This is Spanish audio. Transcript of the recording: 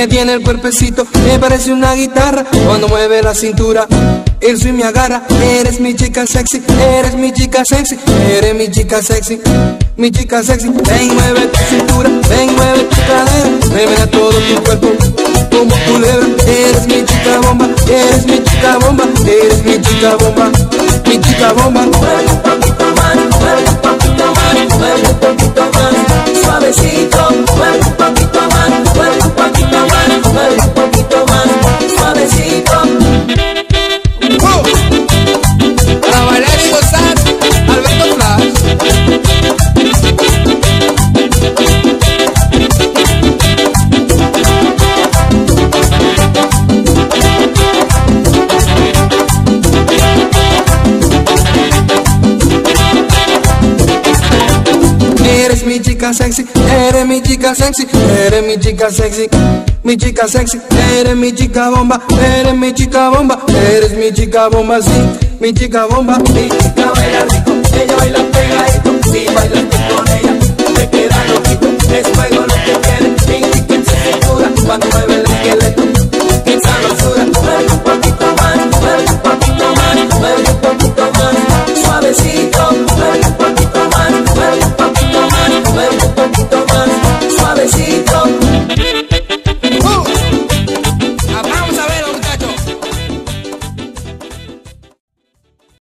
Ella tiene el cuerpecito que parece una guitarra cuando mueve la cintura. El swing me agarra. Eres mi chica sexy, eres mi chica sexy, eres mi chica sexy, mi chica sexy. Ven, mueve tu cintura, ven, mueve tu cadera, mueve a todo tu cuerpo como culebra. Eres mi chica bomba, eres mi chica bomba, eres mi chica bomba, mi chica bomba. Mueve un poquito más, mueve un poquito más, mueve un poquito más, suavecito. Mueve un poquito más, mueve un poquito más, mueve un poquito más, suavecito. Para bailar y gozar, Alberto Flash. Eres mi chica sexy, eres mi chica sexy, eres mi chica sexy, mi chica sexy, eres mi chica bomba, eres mi chica bomba, eres mi chica bomba, sí, mi chica bomba. Mi chica baila rico, ella baila pegadito. Si bailas tú con ella, te queda loquito. Es fuego lo que quiere, mi chica en su cintura cuando mueve el esqueleto. Qué sabrosura.